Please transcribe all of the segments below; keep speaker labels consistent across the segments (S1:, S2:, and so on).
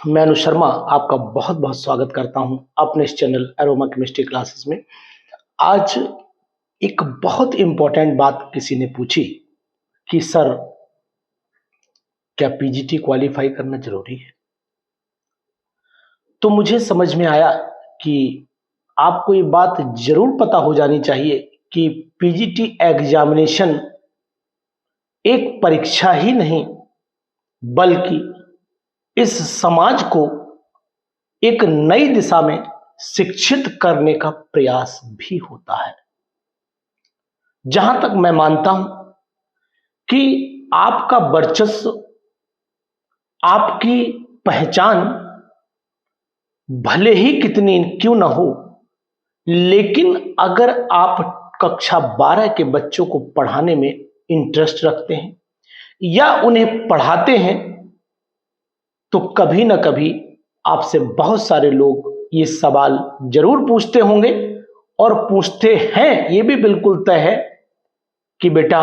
S1: मैं अनु शर्मा आपका बहुत बहुत स्वागत करता हूं अपने इस चैनल एरोमा केमिस्ट्री क्लासेस में। आज एक बहुत इंपॉर्टेंट बात किसी ने पूछी कि सर, क्या पीजीटी क्वालिफाई करना जरूरी है? तो मुझे समझ में आया कि आपको ये बात जरूर पता हो जानी चाहिए कि पीजीटी एग्जामिनेशन एक परीक्षा ही नहीं, बल्कि इस समाज को एक नई दिशा में शिक्षित करने का प्रयास भी होता है। जहां तक मैं मानता हूं कि आपका वर्चस्व, आपकी पहचान भले ही कितनी क्यों ना हो, लेकिन अगर आप कक्षा 12 के बच्चों को पढ़ाने में इंटरेस्ट रखते हैं या उन्हें पढ़ाते हैं, तो कभी ना कभी आपसे बहुत सारे लोग ये सवाल जरूर पूछते होंगे और पूछते हैं। ये भी बिल्कुल तय है कि बेटा,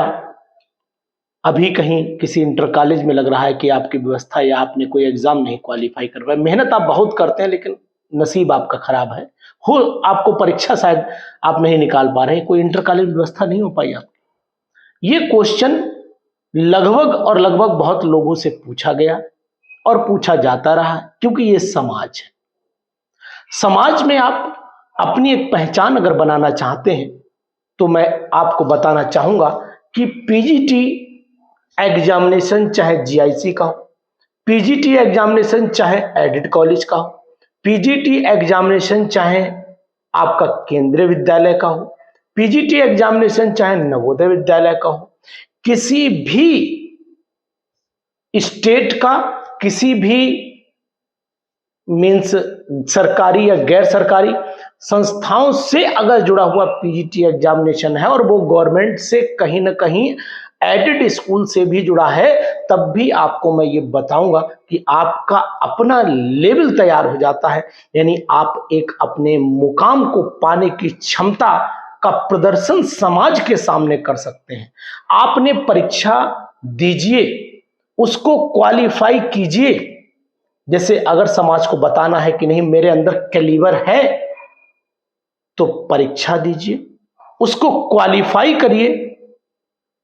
S1: अभी कहीं किसी इंटर कॉलेज में लग रहा है कि आपकी व्यवस्था या आपने कोई एग्जाम नहीं क्वालिफाई कर पाए। मेहनत आप बहुत करते हैं, लेकिन नसीब आपका खराब है, हो आपको परीक्षा शायद आप नहीं निकाल पा रहे, कोई इंटर कॉलेज व्यवस्था नहीं हो पाई आपकी। ये क्वेश्चन लगभग बहुत लोगों से पूछा गया और पूछा जाता रहा, क्योंकि ये समाज है। समाज में आप अपनी एक पहचान अगर बनाना चाहते हैं, तो मैं आपको बताना चाहूंगा कि पीजीटी एग्जामिनेशन चाहे जीआईसी का हो, पीजीटी एग्जामिनेशन चाहे एडेड कॉलेज का हो, पीजीटी एग्जामिनेशन चाहे आपका केंद्रीय विद्यालय का हो, पीजीटी एग्जामिनेशन चाहे नवोदय विद्यालय का हो, किसी भी स्टेट का, किसी भी मीन्स सरकारी या गैर सरकारी संस्थाओं से अगर जुड़ा हुआ पीजीटी एग्जामिनेशन है और वो गवर्नमेंट से कहीं ना कहीं एडेड स्कूल से भी जुड़ा है, तब भी आपको मैं ये बताऊंगा कि आपका अपना लेवल तैयार हो जाता है। यानी आप एक अपने मुकाम को पाने की क्षमता का प्रदर्शन समाज के सामने कर सकते हैं। आपने परीक्षा दीजिए, उसको क्वालिफाई कीजिए। जैसे अगर समाज को बताना है कि नहीं, मेरे अंदर कैलिबर है, तो परीक्षा दीजिए, उसको क्वालिफाई करिए।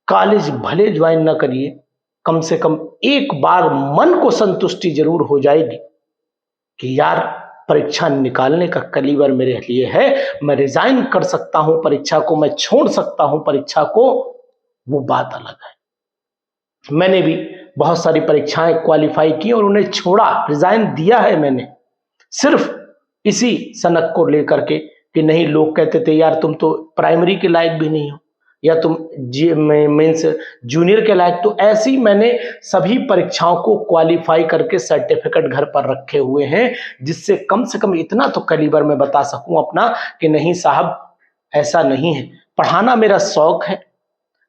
S1: कॉलेज भले ज्वाइन ना करिए, कम से कम एक बार मन को संतुष्टि जरूर हो जाएगी कि यार, परीक्षा निकालने का कैलिबर मेरे लिए है, मैं रिजाइन कर सकता हूं, परीक्षा को मैं छोड़ सकता हूं, परीक्षा को। वो बात अलग है। मैंने भी बहुत सारी परीक्षाएं क्वालिफाई की और उन्हें छोड़ा, रिजाइन दिया है मैंने, सिर्फ इसी सनक को लेकर के कि नहीं, लोग कहते थे यार तुम तो प्राइमरी के लायक भी नहीं हो, या तुम मीन्स जूनियर के लायक। तो ऐसी मैंने सभी परीक्षाओं को क्वालिफाई करके सर्टिफिकेट घर पर रखे हुए हैं, जिससे कम से कम इतना तो कैलिबर में बता सकूं अपना कि नहीं साहब, ऐसा नहीं है। पढ़ाना मेरा शौक है।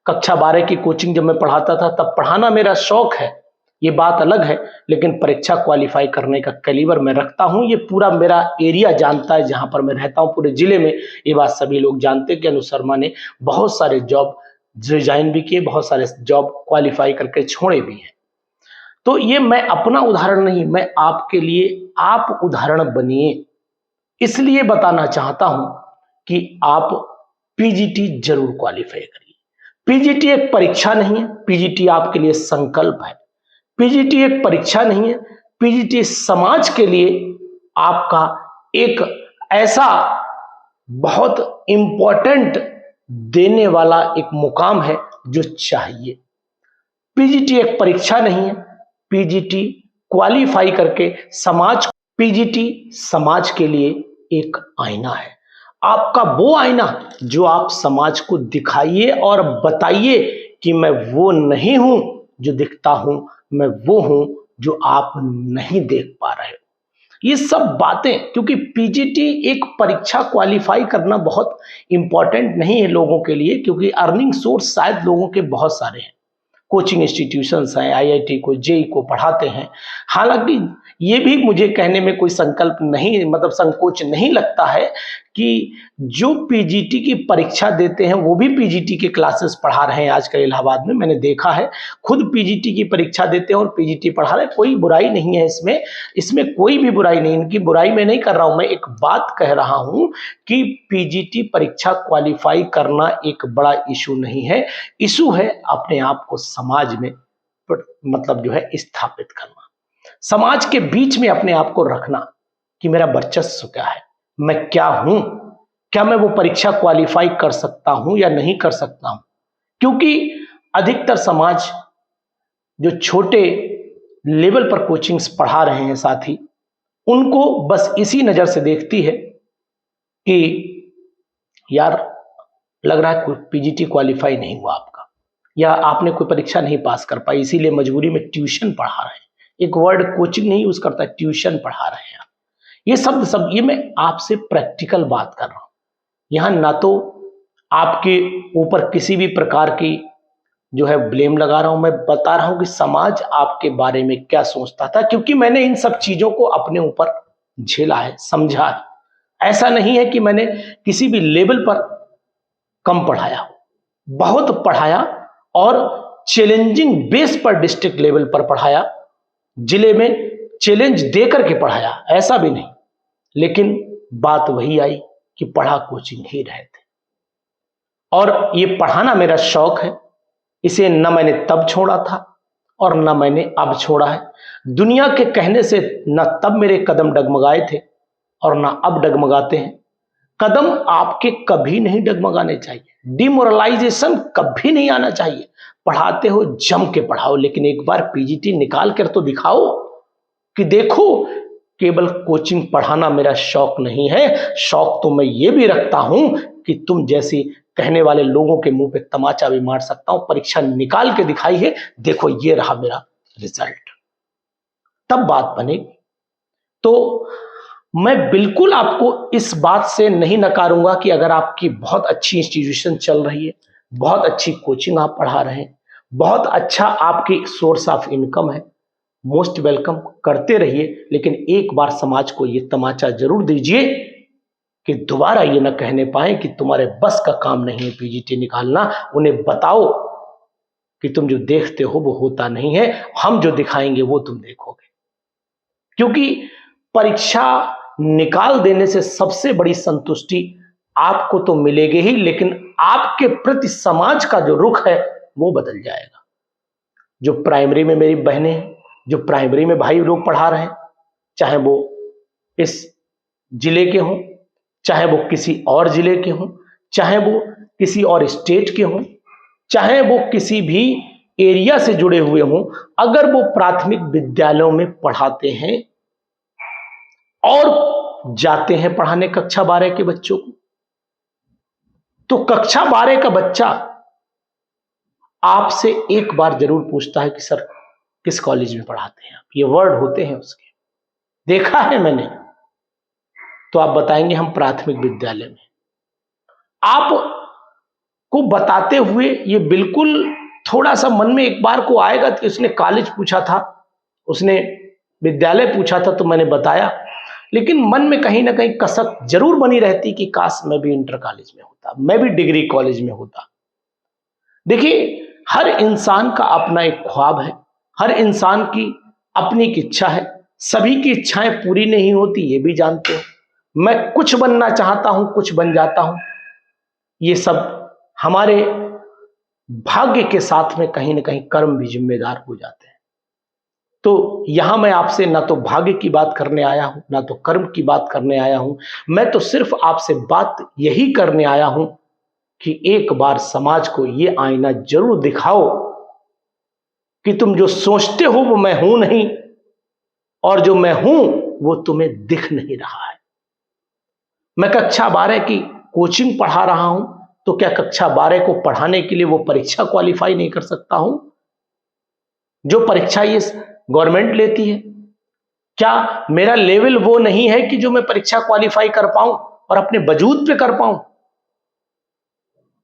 S1: कक्षा 12 की कोचिंग जब मैं पढ़ाता था, तब पढ़ाना मेरा शौक है, ये बात अलग है, लेकिन परीक्षा क्वालिफाई करने का कैलिबर मैं रखता हूं। ये पूरा मेरा एरिया जानता है, जहां पर मैं रहता हूं, पूरे जिले में ये बात सभी लोग जानते हैं कि अनु शर्मा ने बहुत सारे जॉब रिजाइन भी किए, बहुत सारे जॉब क्वालिफाई करके छोड़े भी हैं। तो ये मैं अपना उदाहरण नहीं, मैं आपके लिए आप उदाहरण बनिए, इसलिए बताना चाहता हूं कि आप पीजीटी जरूर क्वालिफाई करिए। पीजीटी एक परीक्षा नहीं है, पीजीटी आपके लिए संकल्प है। पीजीटी एक परीक्षा नहीं है, पीजीटी समाज के लिए आपका एक ऐसा बहुत इंपॉर्टेंट देने वाला एक मुकाम है जो चाहिए। पीजीटी एक परीक्षा नहीं है, पीजीटी क्वालिफाई करके पीजीटी समाज के लिए एक आईना है। आपका वो आईना जो आप समाज को दिखाइए और बताइए कि मैं वो नहीं हूं जो दिखता हूं, मैं वो हूं जो आप नहीं देख पा रहे हो। ये सब बातें, क्योंकि पीजीटी एक परीक्षा क्वालिफाई करना बहुत इंपॉर्टेंट नहीं है लोगों के लिए, क्योंकि अर्निंग सोर्स शायद लोगों के बहुत सारे हैं। कोचिंग इंस्टीट्यूशंस हैं, आईआईटी को, जेई को पढ़ाते हैं। हालांकि ये भी मुझे कहने में कोई संकल्प नहीं, मतलब संकोच नहीं लगता है कि जो पीजीटी की परीक्षा देते हैं वो भी पीजीटी के क्लासेस पढ़ा रहे हैं आजकल इलाहाबाद में। मैंने देखा है, खुद पीजीटी की परीक्षा देते हैं और पीजीटी पढ़ा रहे हैं। कोई बुराई नहीं है इसमें, इसमें कोई भी बुराई नहीं, इनकी बुराई मैं नहीं कर रहा हूं। मैं एक बात कह रहा हूं कि पीजीटी परीक्षा क्वालिफाई करना एक बड़ा इशू नहीं है। इशू है अपने आप को समाज में मतलब जो है स्थापित करना, समाज के बीच में अपने आप को रखना कि मेरा वर्चस्व क्या है, मैं क्या हूं, क्या मैं वो परीक्षा क्वालिफाई कर सकता हूं या नहीं कर सकता हूं। क्योंकि अधिकतर समाज जो छोटे लेवल पर कोचिंग्स पढ़ा रहे हैं साथी, उनको बस इसी नजर से देखती है कि यार लग रहा है पीजीटी क्वालिफाई नहीं हुआ आपका, या आपने कोई परीक्षा नहीं पास कर पाई, इसीलिए मजबूरी में ट्यूशन पढ़ा रहे हैं। एक वर्ड कोचिंग नहीं यूज करता, ट्यूशन पढ़ा रहे हैं आप। ये सब ये मैं आपसे प्रैक्टिकल बात कर रहा हूं। यहां ना तो आपके ऊपर किसी भी प्रकार की जो है ब्लेम लगा रहा हूं, मैं बता रहा हूं कि समाज आपके बारे में क्या सोचता था, क्योंकि मैंने इन सब चीजों को अपने ऊपर झेला है, समझा है। ऐसा नहीं है कि मैंने किसी भी लेवल पर कम पढ़ाया हो, बहुत पढ़ाया और चैलेंजिंग बेस पर डिस्ट्रिक्ट लेवल पर पढ़ाया, जिले में चैलेंज देकर के पढ़ाया, ऐसा भी नहीं। लेकिन बात वही आई कि पढ़ा कोचिंग ही रहे थे, और ये पढ़ाना मेरा शौक है। इसे न मैंने तब छोड़ा था और न मैंने अब छोड़ा है। दुनिया के कहने से न तब मेरे कदम डगमगाए थे और न अब डगमगाते हैं। कदम आपके कभी नहीं डगमगाने चाहिए, डिमोरलाइजेशन कभी नहीं आना चाहिए। पढ़ाते हो जम के पढ़ाओ, लेकिन एक बार पीजीटी निकाल कर तो दिखाओ कि देखो केवल कोचिंग पढ़ाना मेरा शौक नहीं है, शौक तो मैं ये भी रखता हूं कि तुम जैसी कहने वाले लोगों के मुंह पे तमाचा भी मार सकता हूं। परीक्षा निकाल के दिखाई है, देखो ये रहा मेरा रिजल्ट, तब बात बनेगी। तो मैं बिल्कुल आपको इस बात से नहीं नकारूंगा कि अगर आपकी बहुत अच्छी इंस्टीट्यूशन चल रही है, बहुत अच्छी कोचिंग आप पढ़ा रहे हैं, बहुत अच्छा आपकी सोर्स ऑफ इनकम है, मोस्ट वेलकम, करते रहिए। लेकिन एक बार समाज को ये तमाचा जरूर दीजिए कि दोबारा ये ना कहने पाए कि तुम्हारे बस का काम नहीं है पीजीटी निकालना। उन्हें बताओ कि तुम जो देखते हो वो होता नहीं है, हम जो दिखाएंगे वो तुम देखोगे। क्योंकि परीक्षा निकाल देने से सबसे बड़ी संतुष्टि आपको तो मिलेगी ही, लेकिन आपके प्रति समाज का जो रुख है वो बदल जाएगा। जो प्राइमरी में मेरी बहनें हैं, जो प्राइमरी में भाई लोग पढ़ा रहे हैं, चाहे वो इस जिले के हों, चाहे वो किसी और जिले के हों, चाहे वो किसी और स्टेट के हों, चाहे वो किसी भी एरिया से जुड़े हुए हों, अगर वो प्राथमिक विद्यालयों में पढ़ाते हैं और जाते हैं पढ़ाने कक्षा 12 के बच्चों को, तो कक्षा 12 का बच्चा आपसे एक बार जरूर पूछता है कि सर किस कॉलेज में पढ़ाते हैं आप, ये वर्ड होते हैं उसके, देखा है मैंने। तो आप बताएंगे हम प्राथमिक विद्यालय में। आप को बताते हुए ये बिल्कुल थोड़ा सा मन में एक बार को आएगा कि उसने कॉलेज पूछा था, उसने विद्यालय पूछा था, तो मैंने बताया, लेकिन मन में कहीं ना कहीं कसक जरूर बनी रहती कि काश मैं भी इंटर कॉलेज में होता, मैं भी डिग्री कॉलेज में होता। देखिए, हर इंसान का अपना एक ख्वाब है, हर इंसान की अपनी एक इच्छा है, सभी की इच्छाएं पूरी नहीं होती, ये भी जानते हो। मैं कुछ बनना चाहता हूं, कुछ बन जाता हूं, ये सब हमारे भाग्य के साथ में कहीं ना कहीं कर्म भी जिम्मेदार हो जाते हैं। तो यहां मैं आपसे ना तो भाग्य की बात करने आया हूं, ना तो कर्म की बात करने आया हूं। मैं तो सिर्फ आपसे बात यही करने आया हूं कि एक बार समाज को ये आईना जरूर दिखाओ कि तुम जो सोचते हो वो मैं हूं नहीं, और जो मैं हूं वो तुम्हें दिख नहीं रहा है। मैं कक्षा 12 की कोचिंग पढ़ा रहा हूं, तो क्या कक्षा 12 को पढ़ाने के लिए वो परीक्षा क्वालिफाई नहीं कर सकता हूं जो परीक्षा ये गवर्नमेंट लेती है? क्या मेरा लेवल वो नहीं है कि जो मैं परीक्षा क्वालिफाई कर पाऊं और अपने वजूद पे कर पाऊं?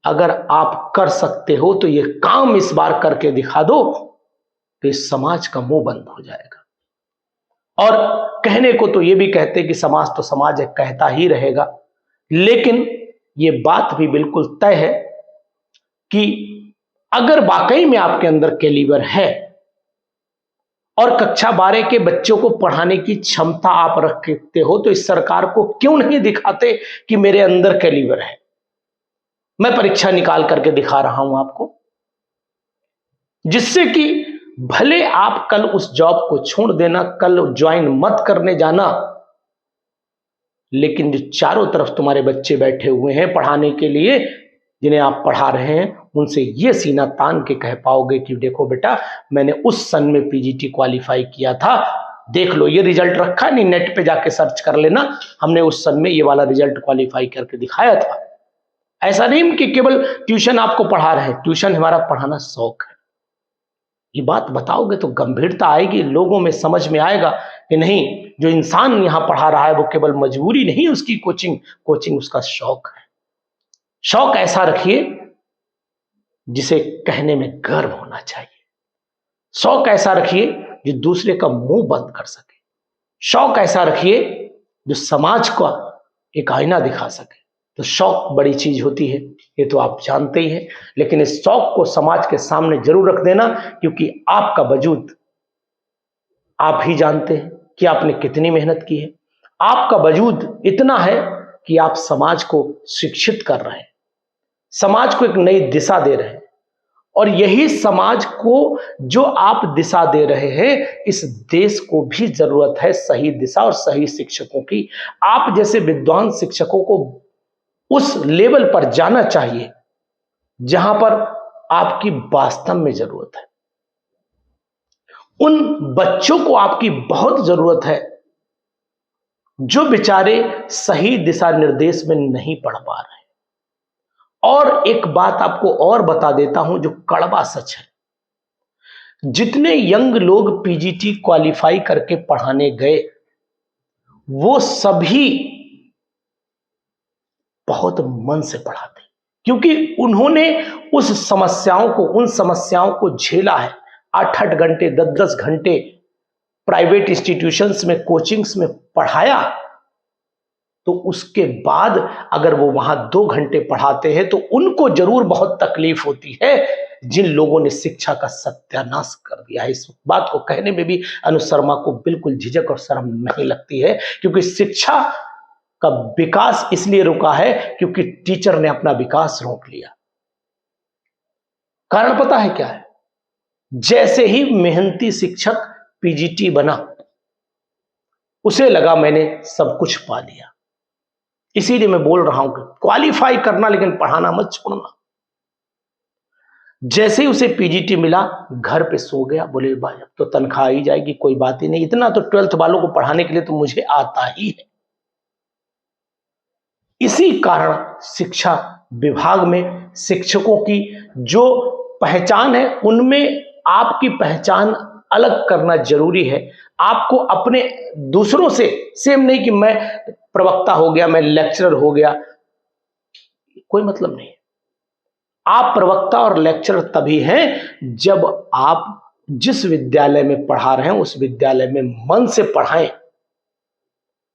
S1: अगर आप कर सकते हो तो ये काम इस बार करके दिखा दो, तो इस समाज का मुंह बंद हो जाएगा। और कहने को तो ये भी कहते कि समाज तो समाज है, कहता ही रहेगा, लेकिन ये बात भी बिल्कुल तय है कि अगर वाकई में आपके अंदर कैलिबर है और कक्षा 12 के बच्चों को पढ़ाने की क्षमता आप रखते हो, तो इस सरकार को क्यों नहीं दिखाते कि मेरे अंदर कैलिबर है। मैं परीक्षा निकाल करके दिखा रहा हूं आपको, जिससे कि भले आप कल उस जॉब को छोड़ देना, कल ज्वाइन मत करने जाना, लेकिन जो चारों तरफ तुम्हारे बच्चे बैठे हुए हैं पढ़ाने के लिए, जिन्हें आप पढ़ा रहे हैं, उनसे ये सीना तान के कह पाओगे कि देखो बेटा, मैंने उस सन में पीजीटी क्वालिफाई किया था, देख लो ये रिजल्ट रखा नहीं, नेट पे जाके सर्च कर लेना, हमने उस सन में ये वाला रिजल्ट क्वालिफाई करके दिखाया था। ऐसा नहीं कि केवल ट्यूशन आपको पढ़ा रहे हैं, ट्यूशन हमारा पढ़ाना शौक है। ये बात बताओगे तो गंभीरता आएगी, लोगों में समझ में आएगा कि नहीं, जो इंसान यहां पढ़ा रहा है वो केवल मजबूरी नहीं उसकी कोचिंग उसका शौक है। शौक ऐसा रखिए जिसे कहने में गर्व होना चाहिए। शौक ऐसा रखिए जो दूसरे का मुंह बंद कर सके। शौक ऐसा रखिए जो समाज का एक आईना दिखा सके। तो शौक बड़ी चीज होती है, ये तो आप जानते ही हैं, लेकिन इस शौक को समाज के सामने जरूर रख देना, क्योंकि आपका वजूद आप ही जानते हैं कि आपने कितनी मेहनत की है। आपका वजूद इतना है कि आप समाज को शिक्षित कर रहे हैं, समाज को एक नई दिशा दे रहे हैं, और यही समाज को जो आप दिशा दे रहे हैं, इस देश को भी जरूरत है सही दिशा और सही शिक्षकों की। आप जैसे विद्वान शिक्षकों को उस लेवल पर जाना चाहिए जहां पर आपकी वास्तव में जरूरत है। उन बच्चों को आपकी बहुत जरूरत है जो बेचारे सही दिशा निर्देश में नहीं पढ़ पा रहे। और एक बात आपको और बता देता हूं जो कड़वा सच है, जितने यंग लोग पीजीटी क्वालिफाई करके पढ़ाने गए, वो सभी बहुत मन से पढ़ाते, क्योंकि उन्होंने उन समस्याओं को झेला है। 8-8 घंटे 10-10 घंटे प्राइवेट इंस्टीट्यूशंस में, कोचिंग्स में पढ़ाया, तो उसके बाद अगर वो वहां 2 घंटे पढ़ाते हैं तो उनको जरूर बहुत तकलीफ होती है जिन लोगों ने शिक्षा का सत्यानाश कर दिया है। इस बात को कहने में भी अनु शर्मा को बिल्कुल झिझक और शर्म नहीं लगती है, क्योंकि शिक्षा का विकास इसलिए रुका है क्योंकि टीचर ने अपना विकास रोक लिया। कारण पता है क्या है? जैसे ही मेहनती शिक्षक पीजीटी बना, उसे लगा मैंने सब कुछ पा लिया। इसीलिए मैं बोल रहा हूं कि क्वालिफाई करना लेकिन पढ़ाना मत छोड़ना। जैसे ही उसे पीजीटी मिला, घर पे सो गया, बोले भाई अब तो तनख्वाह ही जाएगी, कोई बात ही नहीं, इतना तो 12th वालों को पढ़ाने के लिए तो मुझे आता ही है। इसी कारण शिक्षा विभाग में शिक्षकों की जो पहचान है, उनमें आपकी पहचान अलग करना जरूरी है। आपको अपने दूसरों से सेम नहीं कि मैं प्रवक्ता हो गया, मैं लेक्चरर हो गया, कोई मतलब नहीं। आप प्रवक्ता और लेक्चरर तभी हैं जब आप जिस विद्यालय में पढ़ा रहे हैं उस विद्यालय में मन से पढ़ाएं।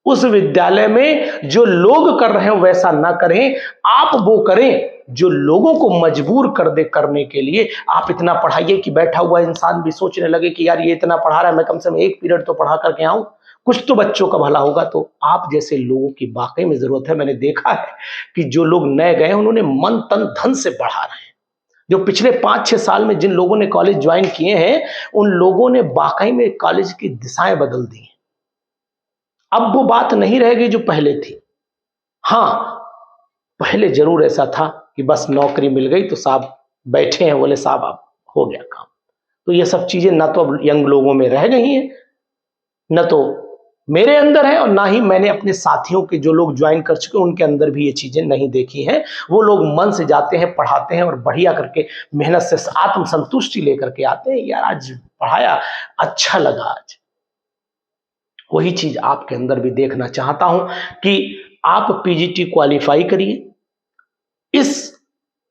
S1: उस विद्यालय में जो लोग कर रहे हैं वैसा ना करें, आप वो करें जो लोगों को मजबूर कर दे करने के लिए। आप इतना पढ़ाइए कि बैठा हुआ इंसान भी सोचने लगे कि यार ये इतना पढ़ा रहा है, मैं कम से कम एक पीरियड तो पढ़ा करके आऊं, कुछ तो बच्चों का भला होगा। तो आप जैसे लोगों की वाकई में जरूरत है। मैंने देखा है कि जो लोग नए गए उन्होंने मन तन धन से पढ़ा रहे हैं। जो पिछले 5-6 साल में जिन लोगों ने कॉलेज ज्वाइन किए हैं, उन लोगों ने वाकई में कॉलेज की दिशाएं बदल दी हैं। अब वो बात नहीं रहेगी जो पहले थी। हाँ, पहले जरूर ऐसा था कि बस नौकरी मिल गई तो साहब बैठे हैं, बोले साहब अब हो गया काम। तो ये सब चीजें ना तो अब यंग लोगों में रह गई हैं, न तो मेरे अंदर है, और ना ही मैंने अपने साथियों के जो लोग ज्वाइन कर चुके उनके अंदर भी ये चीजें नहीं देखी हैं। वो लोग मन से जाते हैं, पढ़ाते हैं और बढ़िया करके मेहनत से आत्मसंतुष्टि लेकर के आते हैं। यार आज पढ़ाया, अच्छा लगा। आज वही चीज आपके अंदर भी देखना चाहता हूं कि आप पीजीटी क्वालिफाई करिए, इस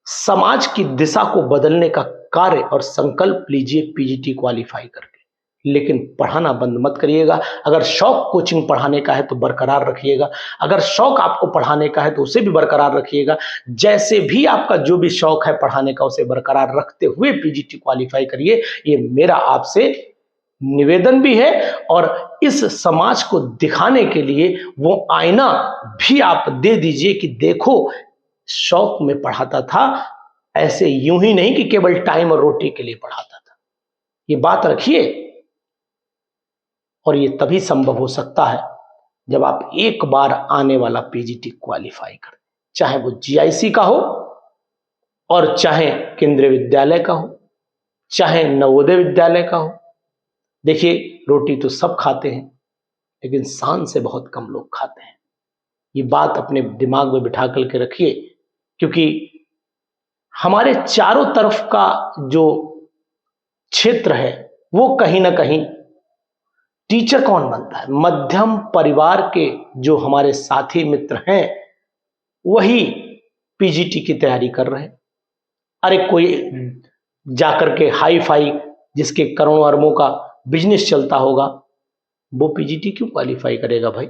S1: समाज की दिशा को बदलने का कार्य और संकल्प लीजिए पीजीटी क्वालिफाई करके। लेकिन पढ़ाना बंद मत करिएगा। अगर शौक कोचिंग पढ़ाने का है तो बरकरार रखिएगा, अगर शौक आपको पढ़ाने का है तो उसे भी बरकरार रखिएगा। जैसे भी आपका जो भी शौक है पढ़ाने का उसे बरकरार रखते हुए पीजीटी क्वालिफाई करिए, ये मेरा आपसे निवेदन भी है। और इस समाज को दिखाने के लिए वो आईना भी आप दे दीजिए कि देखो शौक में पढ़ाता था, ऐसे यूं ही नहीं कि केवल टाइम और रोटी के लिए पढ़ाता था। ये बात रखिए। और ये तभी संभव हो सकता है जब आप एक बार आने वाला पीजीटी क्वालिफाई करें, चाहे वो जीआईसी का हो और चाहे केंद्रीय विद्यालय का हो, चाहे नवोदय विद्यालय का हो। देखिए, रोटी तो सब खाते हैं लेकिन शान से बहुत कम लोग खाते हैं। ये बात अपने दिमाग में बिठा करके रखिए, क्योंकि हमारे चारों तरफ का जो क्षेत्र है वो कहीं ना कहीं टीचर कौन बनता है, मध्यम परिवार के जो हमारे साथी मित्र हैं वही पीजीटी की तैयारी कर रहे हैं। अरे कोई जाकर के हाई फाई जिसके करोड़ों अरबों का बिजनेस चलता होगा वो पीजीटी क्यों क्वालिफाई करेगा भाई?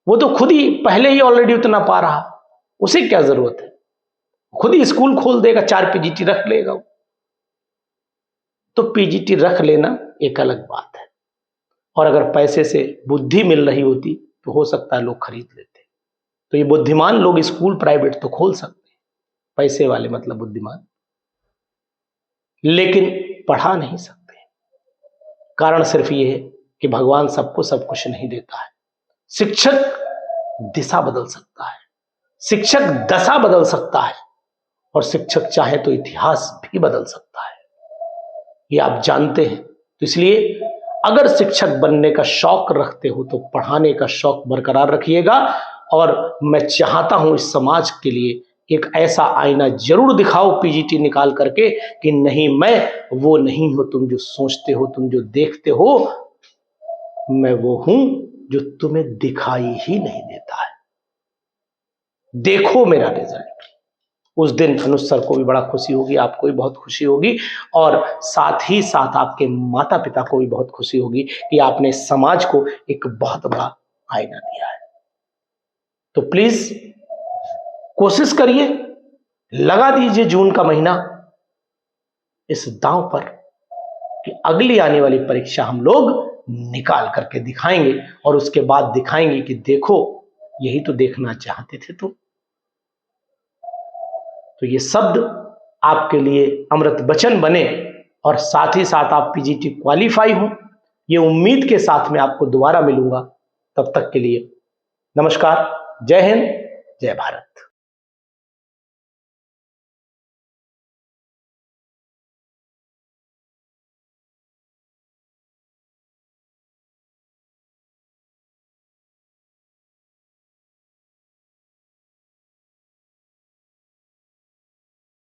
S1: वो तो खुद ही पहले ही ऑलरेडी उतना पा रहा, उसे क्या जरूरत है? खुद ही स्कूल खोल देगा, 4 पीजीटी रख लेगा वो। तो पीजीटी रख लेना एक अलग बात है, और अगर पैसे से बुद्धि मिल रही होती तो हो सकता है लोग खरीद लेते। तो ये बुद्धिमान लोग स्कूल प्राइवेट तो खोल सकते हैं, पैसे वाले मतलब बुद्धिमान, लेकिन पढ़ा नहीं सकते। कारण सिर्फ ये है कि भगवान सबको सब कुछ नहीं देता है। शिक्षक दिशा बदल सकता है, शिक्षक दशा बदल सकता है, और शिक्षक चाहे तो इतिहास भी बदल सकता है, ये आप जानते हैं। तो इसलिए अगर शिक्षक बनने का शौक रखते हो तो पढ़ाने का शौक बरकरार रखिएगा। और मैं चाहता हूं इस समाज के लिए एक ऐसा आईना जरूर दिखाओ पीजीटी निकाल करके कि नहीं, मैं वो नहीं हूं तुम जो सोचते हो, तुम जो देखते हो, मैं वो हूं जो तुम्हें दिखाई ही नहीं देता है। देखो मेरा रिजल्ट। उस दिन अनुज सर को भी बड़ा खुशी होगी, आपको भी बहुत खुशी होगी, और साथ ही साथ आपके माता पिता को भी बहुत खुशी होगी कि आपने समाज को एक बहुत बड़ा आईना दिया है। तो प्लीज कोशिश करिए, लगा दीजिए जून का महीना इस दांव पर कि अगली आने वाली परीक्षा हम लोग निकाल करके दिखाएंगे, और उसके बाद दिखाएंगे कि देखो यही तो देखना चाहते थे तुम। तो ये शब्द आपके लिए अमृत वचन बने, और साथ ही साथ आप पीजीटी क्वालिफाई हो, ये उम्मीद के साथ मैं आपको दोबारा मिलूंगा। तब तक के लिए नमस्कार, जय हिंद, जय भारत।